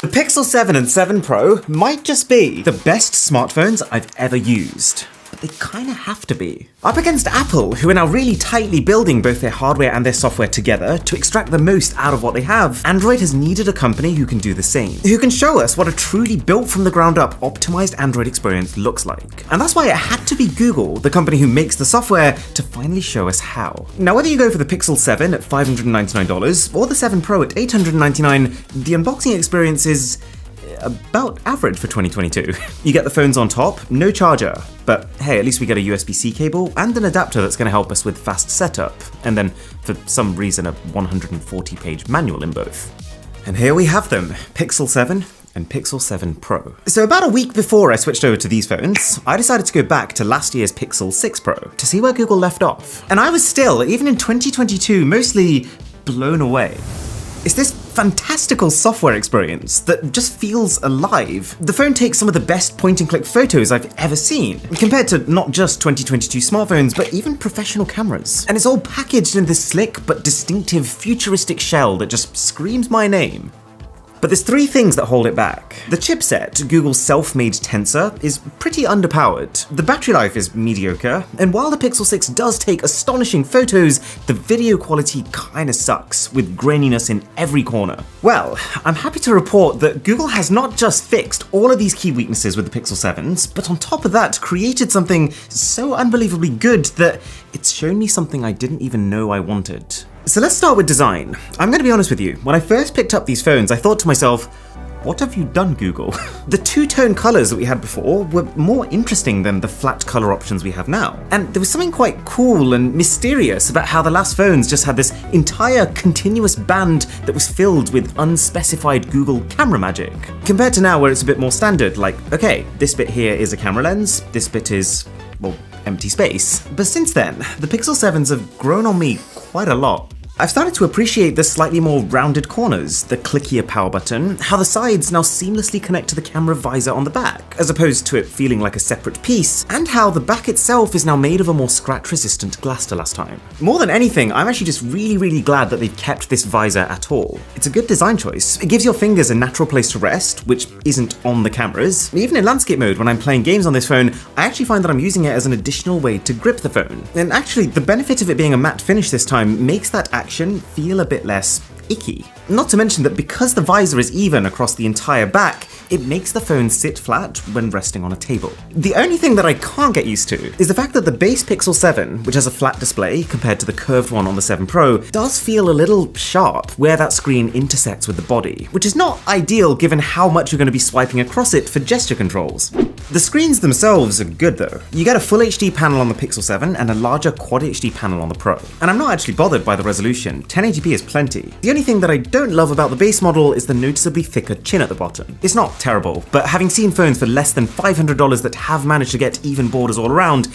The Pixel 7 and 7 Pro might just be the best smartphones I've ever used. But they kinda have to be. Up against Apple, who are now really tightly building both their hardware and their software together to extract the most out of what they have, Android has needed a company who can do the same. Who can show us what a truly built from the ground up optimized Android experience looks like. And that's why it had to be Google, the company who makes the software, to finally show us how. Now whether you go for the Pixel 7 at $599 or the 7 Pro at $899, the unboxing experience is about average for 2022. You get the phones on top, no charger, but hey, at least we get a USB-C cable and an adapter that's going to help us with fast setup, and then for some reason a 140-page manual in both. And here we have them, Pixel 7 and Pixel 7 Pro. So about a week before I switched over to these phones, I decided to go back to last year's Pixel 6 Pro to see where Google left off. And I was still, even in 2022, mostly blown away. It's this fantastical software experience that just feels alive. The phone takes some of the best point-and-click photos I've ever seen, compared to not just 2022 smartphones, but even professional cameras. And it's all packaged in this slick but distinctive futuristic shell that just screams my name. But there's three things that hold it back. The chipset, Google's self-made Tensor, is pretty underpowered. The battery life is mediocre, and while the Pixel 6 does take astonishing photos, the video quality kinda sucks, with graininess in every corner. Well, I'm happy to report that Google has not just fixed all of these key weaknesses with the Pixel 7s, but on top of that, created something so unbelievably good that it's shown me something I didn't even know I wanted. So let's start with design. I'm gonna be honest with you, when I first picked up these phones, I thought to myself, what have you done, Google? The two-tone colors that we had before were more interesting than the flat color options we have now. And there was something quite cool and mysterious about how the last phones just had this entire continuous band that was filled with unspecified Google camera magic. Compared to now where it's a bit more standard, like, okay, this bit here is a camera lens, this bit is, well, empty space. But since then, the Pixel 7s have grown on me quite a lot. I've started to appreciate the slightly more rounded corners, the clickier power button, how the sides now seamlessly connect to the camera visor on the back, as opposed to it feeling like a separate piece, and how the back itself is now made of a more scratch-resistant glass to last time. More than anything, I'm actually just really glad that they've kept this visor at all. It's a good design choice. It gives your fingers a natural place to rest, which isn't on the cameras. Even in landscape mode, when I'm playing games on this phone, I actually find that I'm using it as an additional way to grip the phone. And actually, the benefit of it being a matte finish this time makes that action feel a bit less icky. Not to mention that because the visor is even across the entire back, it makes the phone sit flat when resting on a table. The only thing that I can't get used to is the fact that the base Pixel 7, which has a flat display compared to the curved one on the 7 Pro, does feel a little sharp where that screen intersects with the body, which is not ideal given how much you're going to be swiping across it for gesture controls. The screens themselves are good though. You get a Full HD panel on the Pixel 7 and a larger Quad HD panel on the Pro. And I'm not actually bothered by the resolution, 1080p is plenty. The only thing that I don't love about the base model is the noticeably thicker chin at the bottom. It's not terrible, but having seen phones for less than $500 that have managed to get even borders all around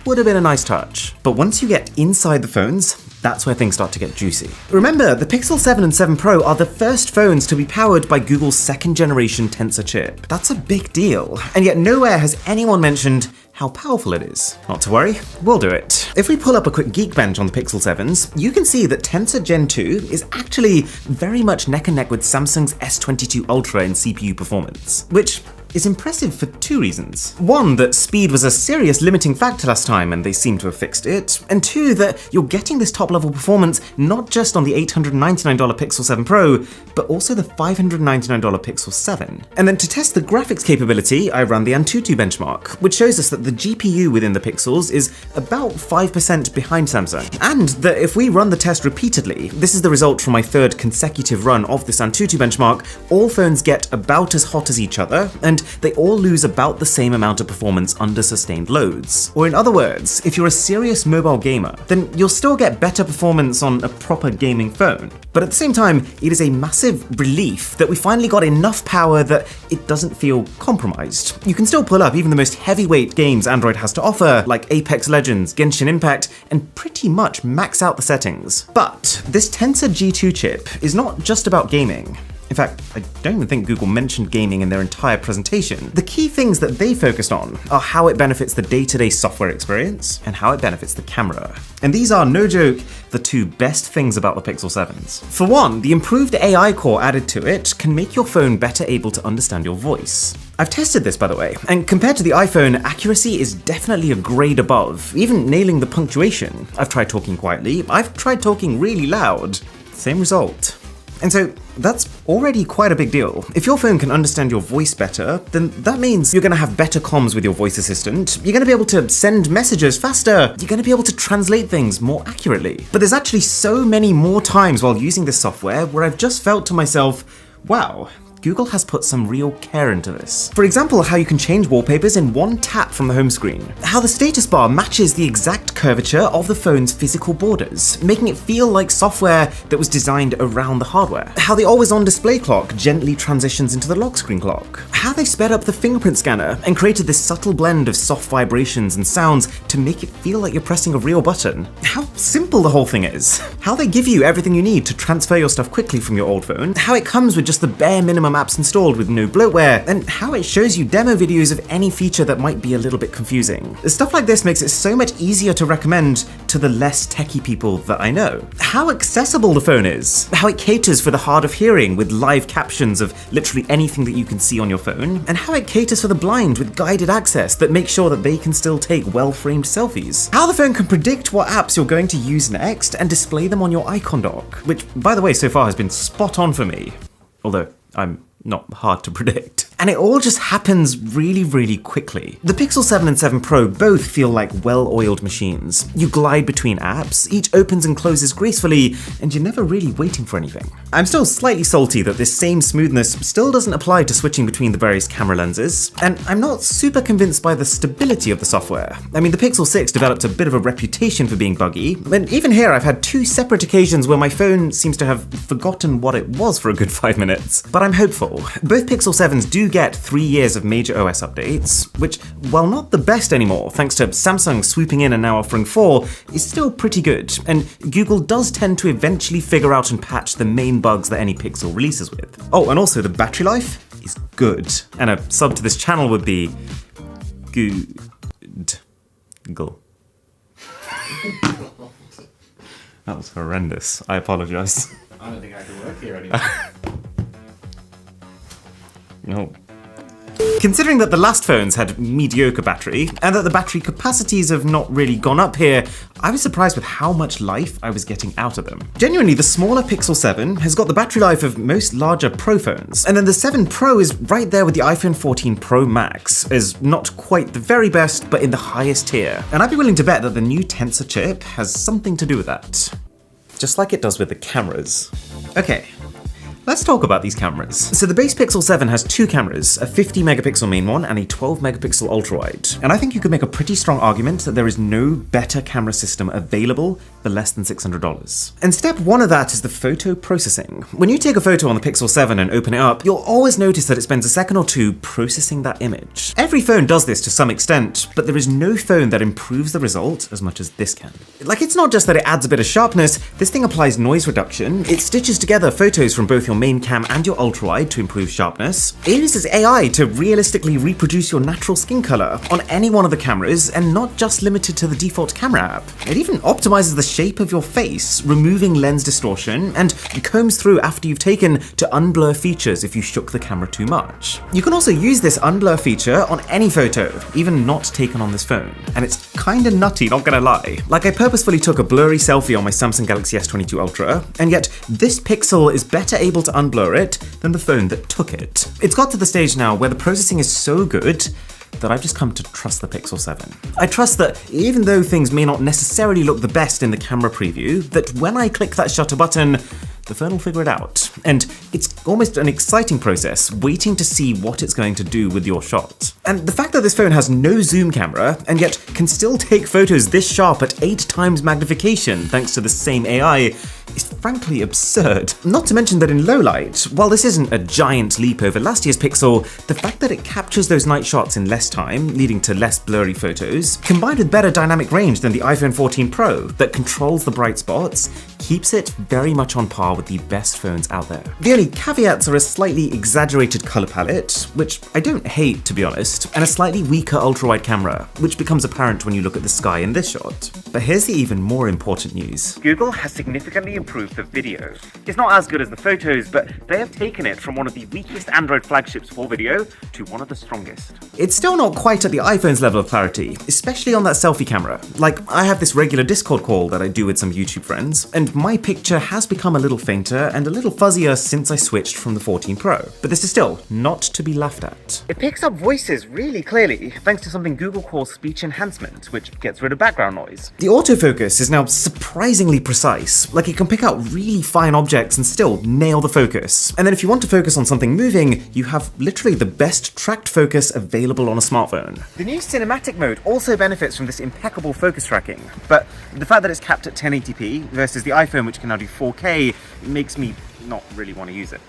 would have been a nice touch. But once you get inside the phones, that's where things start to get juicy. Remember, the Pixel 7 and 7 Pro are the first phones to be powered by Google's second generation Tensor chip. That's a big deal, and yet nowhere has anyone mentioned how powerful it is. Not to worry, we'll do it. If we pull up a quick Geekbench on the Pixel 7s, you can see that Tensor Gen 2 is actually very much neck and neck with Samsung's S22 Ultra in CPU performance, which is impressive for two reasons. One, that speed was a serious limiting factor last time and they seem to have fixed it, and two, that you're getting this top level performance not just on the $899 Pixel 7 Pro, but also the $599 Pixel 7. And then to test the graphics capability, I ran the Antutu benchmark, which shows us that the GPU within the Pixels is about 5% behind Samsung, and that if we run the test repeatedly, this is the result from my third consecutive run of this Antutu benchmark, all phones get about as hot as each other, and they all lose about the same amount of performance under sustained loads. Or in other words, if you're a serious mobile gamer, then you'll still get better performance on a proper gaming phone. But at the same time, it is a massive relief that we finally got enough power that it doesn't feel compromised. You can still pull up even the most heavyweight games Android has to offer, like Apex Legends, Genshin Impact, and pretty much max out the settings. But this Tensor G2 chip is not just about gaming. In fact, I don't even think Google mentioned gaming in their entire presentation. The key things that they focused on are how it benefits the day-to-day software experience and how it benefits the camera. And these are, no joke, the two best things about the Pixel 7s. For one, the improved AI core added to it can make your phone better able to understand your voice. I've tested this, by the way, and compared to the iPhone, accuracy is definitely a grade above, even nailing the punctuation. I've tried talking quietly, I've tried talking really loud. Same result. And so that's already quite a big deal. If your phone can understand your voice better, then that means you're gonna have better comms with your voice assistant, you're gonna be able to send messages faster, you're gonna be able to translate things more accurately. But there's actually so many more times while using this software where I've just felt to myself, wow, Google has put some real care into this. For example, how you can change wallpapers in one tap from the home screen. How the status bar matches the exact curvature of the phone's physical borders, making it feel like software that was designed around the hardware. How the always-on display clock gently transitions into the lock screen clock. How they sped up the fingerprint scanner and created this subtle blend of soft vibrations and sounds to make it feel like you're pressing a real button. How simple the whole thing is. How they give you everything you need to transfer your stuff quickly from your old phone. How it comes with just the bare minimum apps installed with no bloatware, and how it shows you demo videos of any feature that might be a little bit confusing. Stuff like this makes it so much easier to recommend to the less techie people that I know. How accessible the phone is. How it caters for the hard of hearing with live captions of literally anything that you can see on your phone. And how it caters for the blind with guided access that makes sure that they can still take well-framed selfies. How the phone can predict what apps you're going to use next and display them on your icon dock, which, by the way, so far has been spot on for me. Although I'm not hard to predict. And it all just happens really, really quickly. The Pixel 7 and 7 Pro both feel like well-oiled machines. You glide between apps, each opens and closes gracefully, and you're never really waiting for anything. I'm still slightly salty that this same smoothness still doesn't apply to switching between the various camera lenses, and I'm not super convinced by the stability of the software. I mean, the Pixel 6 developed a bit of a reputation for being buggy, and even here I've had two separate occasions where my phone seems to have forgotten what it was for a good 5 minutes. But I'm hopeful. Both Pixel 7s do get 3 years of major OS updates, which, while not the best anymore, thanks to Samsung swooping in and now offering 4, is still pretty good, and Google does tend to eventually figure out and patch the main bugs that any Pixel releases with. Oh, and also the battery life is good, and a sub to this channel would be good. That was horrendous. I apologize. I don't think I can work here anymore. No. Considering that the last phones had mediocre battery, and that the battery capacities have not really gone up here, I was surprised with how much life I was getting out of them. Genuinely, the smaller Pixel 7 has got the battery life of most larger Pro phones, and then the 7 Pro is right there with the iPhone 14 Pro Max, as not quite the very best, but in the highest tier. And I'd be willing to bet that the new Tensor chip has something to do with that. Just like it does with the cameras. Okay. Let's talk about these cameras. So the base Pixel 7 has two cameras, a 50 megapixel main one and a 12 megapixel ultra-wide. And I think you could make a pretty strong argument that there is no better camera system available for less than $600. And step one of that is the photo processing. When you take a photo on the Pixel 7 and open it up, you'll always notice that it spends a second or two processing that image. Every phone does this to some extent, but there is no phone that improves the result as much as this can. Like, it's not just that it adds a bit of sharpness, this thing applies noise reduction, it stitches together photos from both your main cam and your ultra-wide to improve sharpness. It uses AI to realistically reproduce your natural skin color on any one of the cameras and not just limited to the default camera app. It even optimizes the shape of your face, removing lens distortion, and combs through after you've taken to unblur features if you shook the camera too much. You can also use this unblur feature on any photo, even not taken on this phone. And it's kinda nutty, not gonna lie. Like, I purposefully took a blurry selfie on my Samsung Galaxy S22 Ultra, and yet this Pixel is better able to unblur it than the phone that took it. It's got to the stage now where the processing is so good that I've just come to trust the Pixel 7. I trust that even though things may not necessarily look the best in the camera preview, that when I click that shutter button, the phone will figure it out. And it's almost an exciting process, waiting to see what it's going to do with your shot. And the fact that this phone has no zoom camera, and yet can still take photos this sharp at 8 times magnification thanks to the same AI, is frankly absurd. Not to mention that in low light, while this isn't a giant leap over last year's Pixel, the fact that it captures those night shots in less time, leading to less blurry photos, combined with better dynamic range than the iPhone 14 Pro that controls the bright spots, keeps it very much on par with the best phones out there. The only caveats are a slightly exaggerated color palette, which I don't hate to be honest, and a slightly weaker ultra-wide camera, which becomes apparent when you look at the sky in this shot. But here's the even more important news. Google has significantly improved the video. It's not as good as the photos, but they have taken it from one of the weakest Android flagships for video to one of the strongest. It's still not quite at the iPhone's level of clarity, especially on that selfie camera. Like, I have this regular Discord call that I do with some YouTube friends, and my picture has become a little fainter and a little fuzzier since I switched from the 14 Pro. But this is still not to be laughed at. It picks up voices really clearly, thanks to something Google calls speech enhancement, which gets rid of background noise. The autofocus is now surprisingly precise, like it can pick out really fine objects and still nail the focus. And then if you want to focus on something moving, you have literally the best tracked focus available on a smartphone. The new cinematic mode also benefits from this impeccable focus tracking, but the fact that it's capped at 1080p versus the iPhone, which can now do 4K, makes me not really want to use it.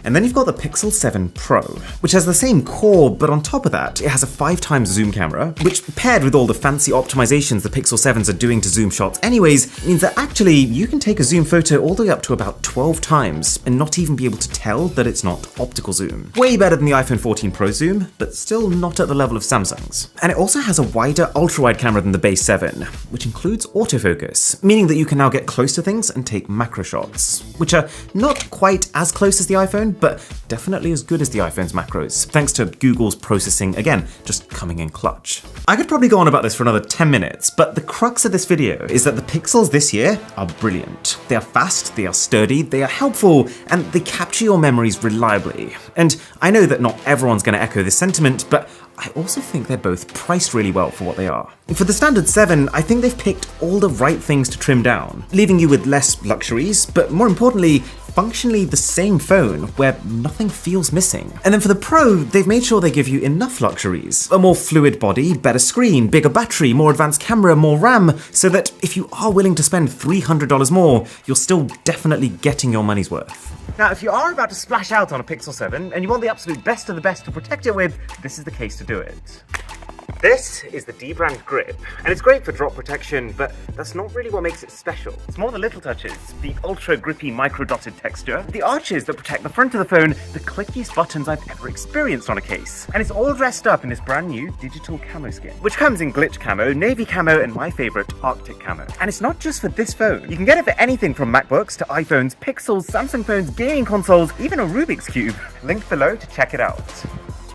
And then you've got the Pixel 7 Pro, which has the same core, but on top of that, it has a 5x zoom camera, which paired with all the fancy optimizations the Pixel 7s are doing to zoom shots anyways, means that actually you can take a zoom photo all the way up to about 12 times and not even be able to tell that it's not optical zoom. Way better than the iPhone 14 Pro zoom, but still not at the level of Samsung's. And it also has a wider ultra-wide camera than the base 7, which includes autofocus, meaning that you can now get close to things and take macro shots, which are not quite as close as the iPhone, but definitely as good as the iPhone's macros, thanks to Google's processing, again, just coming in clutch. I could probably go on about this for another 10 minutes, but the crux of this video is that the Pixels this year are brilliant. They are fast, they are sturdy, they are helpful, and they capture your memories reliably. And I know that not everyone's going to echo this sentiment, but I also think they're both priced really well for what they are. For the standard 7, I think they've picked all the right things to trim down, leaving you with less luxuries, but more importantly, functionally the same phone where nothing feels missing. And then for the Pro, they've made sure they give you enough luxuries. A more fluid body, better screen, bigger battery, more advanced camera, more RAM, so that if you are willing to spend $300 more, you're still definitely getting your money's worth. Now, if you are about to splash out on a Pixel 7 and you want the absolute best of the best to protect it with, this is the case to do it. This is the D-brand grip, and it's great for drop protection, but that's not really what makes it special. It's more the little touches, the ultra grippy micro-dotted texture, the arches that protect the front of the phone, the clickiest buttons I've ever experienced on a case. And it's all dressed up in this brand new digital camo skin, which comes in glitch camo, navy camo, and my favorite, Arctic camo. And it's not just for this phone. You can get it for anything from MacBooks to iPhones, Pixels, Samsung phones, gaming consoles, even a Rubik's Cube. Link below to check it out.